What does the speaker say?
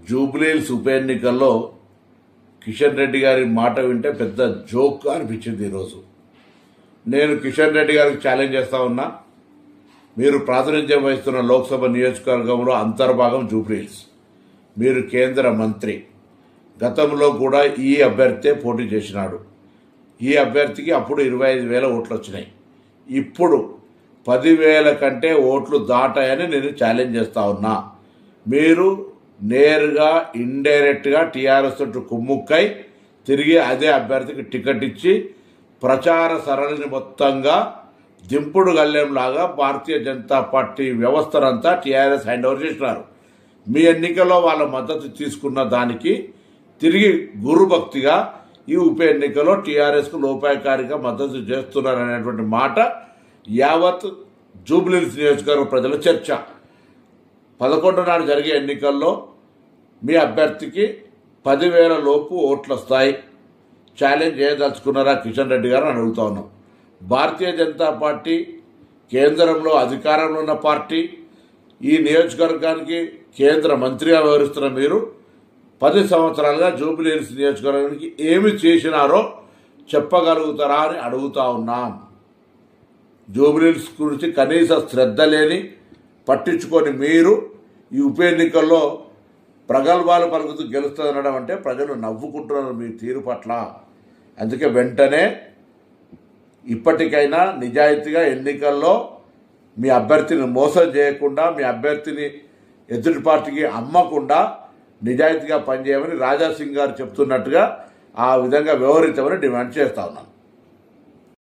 జూబ్లీహిల్స్ ఉప ఎన్నికల్లో కిషన్ రెడ్డి గారి మాట వింటే పెద్ద జోక్ అనిపించింది. ఈరోజు నేను కిషన్ రెడ్డి గారికి ఛాలెంజ్ చేస్తా ఉన్నా. మీరు ప్రాతినిధ్యం వహిస్తున్న లోక్సభ నియోజకవర్గంలో అంతర్భాగం జూబ్లీహిల్స్, మీరు కేంద్ర మంత్రి. గతంలో కూడా ఈ అభ్యర్థే పోటీ చేసినాడు. ఈ అభ్యర్థికి అప్పుడు 25,000 ఓట్లు వచ్చినాయి. ఇప్పుడు 10,000 కంటే ఓట్లు దాటాయని నేను ఛాలెంజ్ చేస్తా ఉన్నా. మీరు నేరుగా ఇండైరెక్ట్గా టీఆర్ఎస్ తోటి కుమ్ముక్కై తిరిగి అదే అభ్యర్థికి టికెట్ ఇచ్చి ప్రచార సరళిని మొత్తంగా దింపుడు గల్లెంలాగా భారతీయ జనతా పార్టీ వ్యవస్థనంతా టీఆర్ఎస్ హ్యాండ్ ఓవర్ చేసినారు. మీ ఎన్నికల్లో వాళ్ళ మద్దతు తీసుకున్న దానికి తిరిగి గురుభక్తిగా ఈ ఉప ఎన్నికల్లో టీఆర్ఎస్కు లోపాయకారిగా మద్దతు చేస్తున్నారనేటువంటి మాట యావత్ జూబ్లీహిల్స్ నియోజకవర్గ ప్రజల చర్చ. 11 నాడు జరిగే ఎన్నికల్లో మీ అభ్యర్థికి 10,000 లోపు ఓట్లు వస్తాయి. ఛాలెంజ్ చేయదలుచుకున్నారా కిషన్ రెడ్డి గారు అని అడుగుతా ఉన్నాం. భారతీయ జనతా పార్టీ కేంద్రంలో అధికారంలో ఉన్న పార్టీ. ఈ నియోజకవర్గానికి కేంద్ర మంత్రిగా వ్యవహరిస్తున్న మీరు 10 సంవత్సరాలుగా జూబ్లీహిల్స్ నియోజకవర్గానికి ఏమి చేసినారో చెప్పగలుగుతారా అని అడుగుతా ఉన్నాం. జూబ్లీహిల్స్ గురించి కనీస శ్రద్ధ లేని పట్టించుకొని మీరు ఈ ఉప ఎన్నికల్లో ప్రగల్భాలు పలుకుతూ గెలుస్తుందనడం అంటే ప్రజలు నవ్వుకుంటున్నారు మీ తీరు పట్ల. అందుకే వెంటనే ఇప్పటికైనా నిజాయితీగా ఎన్నికల్లో మీ అభ్యర్థిని మోసం చేయకుండా, మీ అభ్యర్థిని ఎదుటి పార్టీకి అమ్మకుండా నిజాయితీగా పనిచేయమని రాజాసింగ్ గారు చెప్తున్నట్టుగా ఆ విధంగా వ్యవహరించమని డిమాండ్ చేస్తా ఉన్నాను.